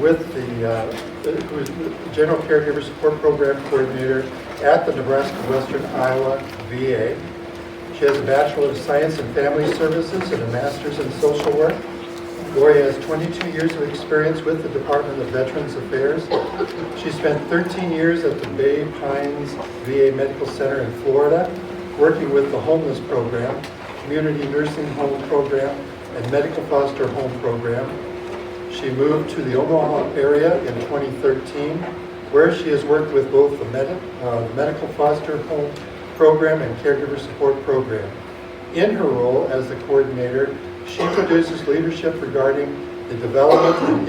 with who is the General Caregiver Support Program Coordinator at the Nebraska Western Iowa VA. She has a Bachelor of Science in Family Services and a Master's in Social Work. Lori has 22 years of experience with the Department of Veterans Affairs. She spent 13 years at the Bay Pines VA Medical Center in Florida, working with the Homeless Program, Community Nursing Home Program, and Medical Foster Home Program. She moved to the Omaha area in 2013, where she has worked with both the Medical Foster Home Program and Caregiver Support Program. In her role as the coordinator, she produces leadership regarding the development and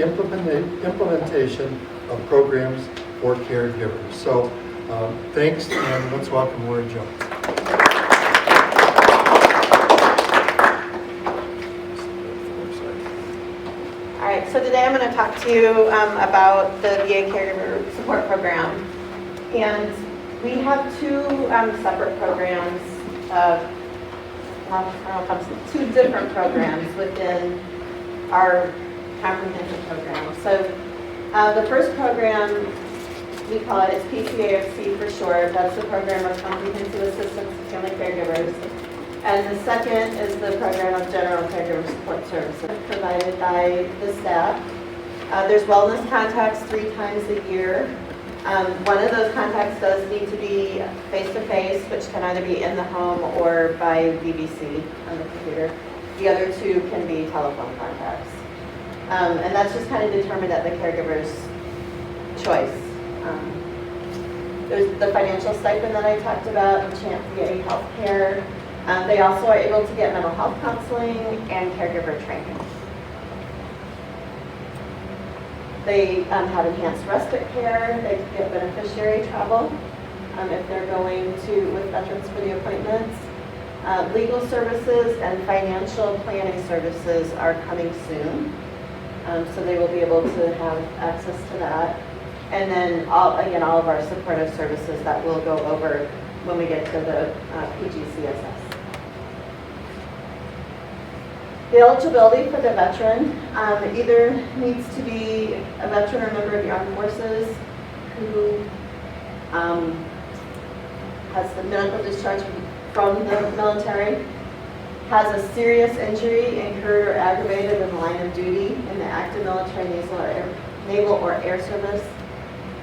implementation of programs for caregivers. So thanks, and let's welcome Lori Jones. All right, so today I'm going to talk to you about the VA Caregiver Support Program. And we have two separate programs, two different programs within our comprehensive program. So the first program, we call it's PCAFC for short. That's the Program of Comprehensive Assistance to Family Caregivers. And the second is the Program of General Caregiver Support Services provided by the staff. There's wellness contacts 3 times a year. One of those contacts does need to be face-to-face, which can either be in the home or by BBC on the computer. The other 2 can be telephone contacts. And that's just kind of determined at the caregiver's choice. There's the financial stipend that I talked about, Champ VA Healthcare. They also are able to get mental health counseling and caregiver training. They have enhanced respite care. They get beneficiary travel if they're going with veterans for the appointments. Legal services and financial planning services are coming soon. So they will be able to have access to that. And then, all of our supportive services that we'll go over when we get to the PGCSS. The eligibility for the veteran either needs to be a veteran or member of the armed forces who has the medical discharge from the military, has a serious injury incurred or aggravated in the line of duty in the active military, naval or air service.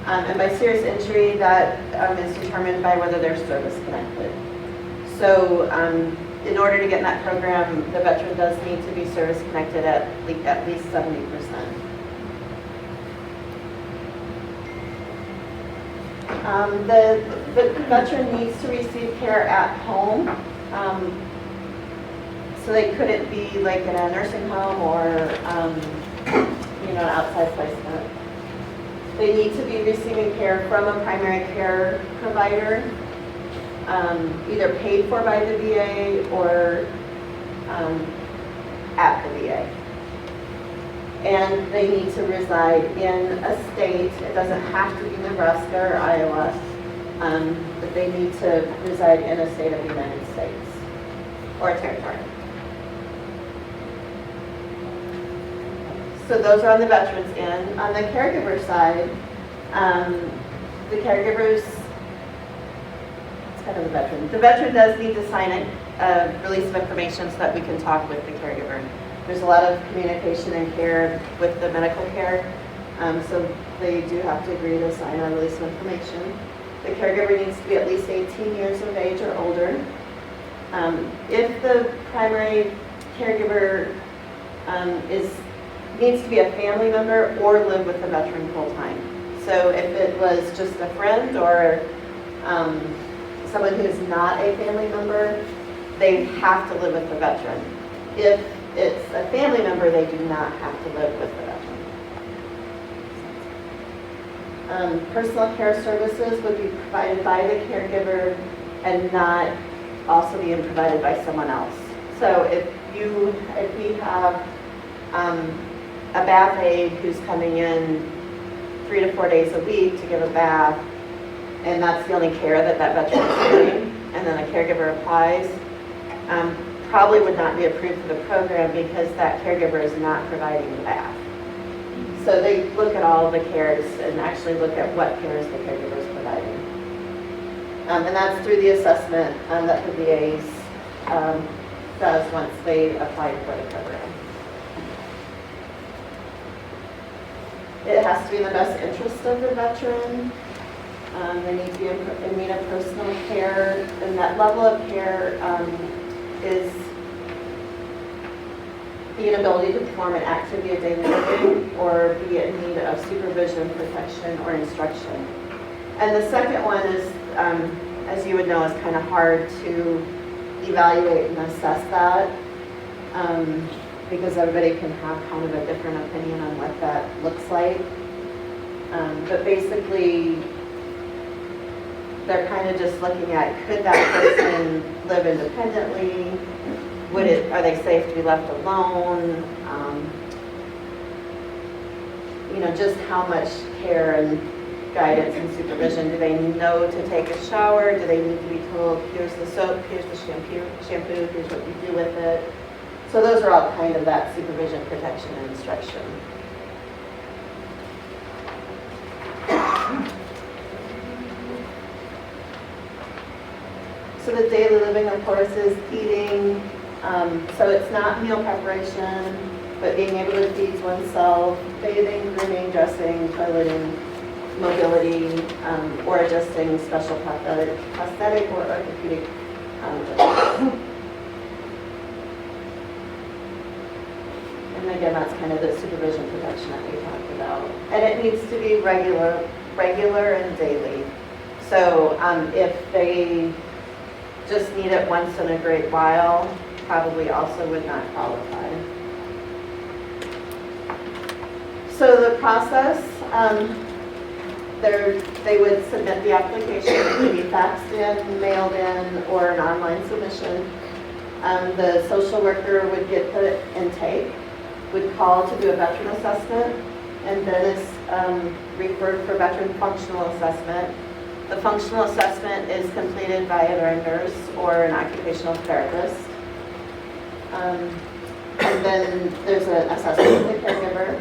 And by serious injury, that is determined by whether they're service connected. So in order to get in that program, the veteran does need to be service connected at least 70%. The veteran needs to receive care at home. So they couldn't be like in a nursing home or an outside placement. They need to be receiving care from a primary care provider, either paid for by the VA or at the VA. And they need to reside in a state. It doesn't have to be Nebraska or Iowa, but they need to reside in a state of the United States or a territory. So those are on the veterans end. On the caregiver side, the caregivers, it's kind of the veteran. The veteran does need to sign a release of information so that we can talk with the caregiver. There's a lot of communication and care with the medical care, so they do have to agree to sign a release of information. The caregiver needs to be at least 18 years of age or older. If the primary caregiver needs to be a family member or live with the veteran full-time. So if it was just a friend or someone who is not a family member, they have to live with the veteran. If it's a family member, they do not have to live with the veteran. Personal care services would be provided by the caregiver and not also being provided by someone else. So if we have a bath aide who's coming in 3 to 4 days a week to give a bath, and that's the only care that veteran is getting, and then a caregiver applies, probably would not be approved for the program because that caregiver is not providing the bath. So they look at all the cares and actually look at what cares the caregiver is providing. And that's through the assessment that the VAs does once they apply for the program. It has to be in the best interest of the veteran. They need to be in need of personal care, and that level of care is the inability to perform an activity of daily living or be in need of supervision, protection, or instruction. And the second one is, as you would know, is kind of hard to evaluate and assess that because everybody can have kind of a different opinion on what that looks like. But basically, they're kind of just looking at, could that person live independently? Are they safe to be left alone? Just how much care and guidance and supervision. Do they know to take a shower? Do they need to be told, here's the soap, here's the shampoo, here's what you do with it? So those are all kind of that supervision, protection, and instruction. So the daily living, of course, is eating. So it's not meal preparation, but being able to feed oneself, bathing, grooming, dressing, toileting, mobility, or adjusting special prosthetic or orthopedic adjustments. And again, that's kind of the supervision protection that we talked about. And it needs to be regular and daily. So if they just need it once in a great while, probably also would not qualify. So the process, they would submit the application. It could be faxed in, mailed in, or an online submission. The social worker would get the intake, would call to do a veteran assessment, and then is referred for veteran functional assessment. The functional assessment is completed by either a nurse or an occupational therapist. And then there's an assessment with the caregiver.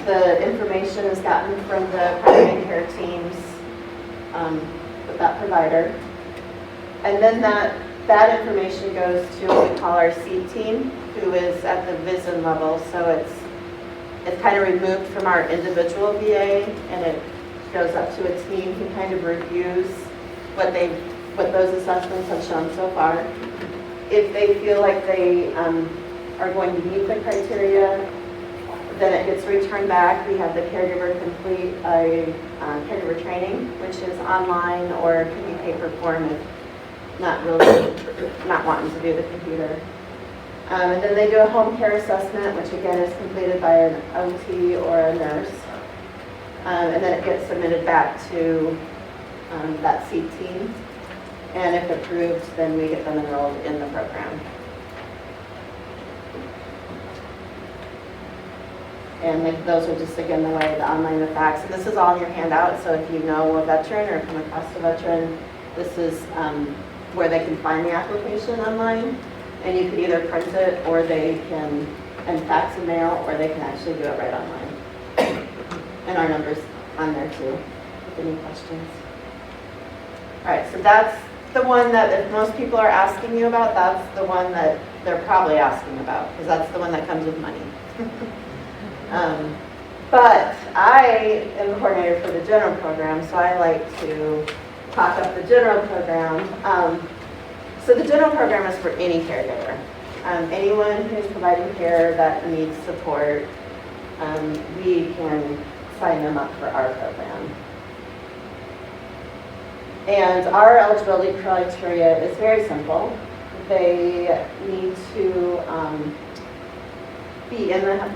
The information is gotten from the primary care teams with that provider. And then that information goes to what we call our C team, who is at the VISN level. So it's kind of removed from our individual VA, and it goes up to a team who kind of reviews what those assessments have shown so far. If they feel like they are going to meet the criteria, then it gets returned back. We have the caregiver complete a caregiver training, which is online or can be paper form if not wanting to do the computer. And then they do a home care assessment, which again is completed by an OT or a nurse. And then it gets submitted back to that C team. And if approved, then we get them enrolled in the program. And those are just, again, the way the online, the fax. And this is all in your handout, so if you know a veteran or come across a veteran, this is where they can find the application online. And you can either print it, or they can, and fax and mail, or they can actually do it right online. And our number's on there too, if any questions. All right, so that's the one that if most people are asking you about, that's the one that they're probably asking about, because that's the one that comes with money. But I am the coordinator for the general program, so I like to talk up the general program. So the general program is for any caregiver. Anyone who's providing care that needs support, we can sign them up for our program. And our eligibility criteria is very simple. They need to be in the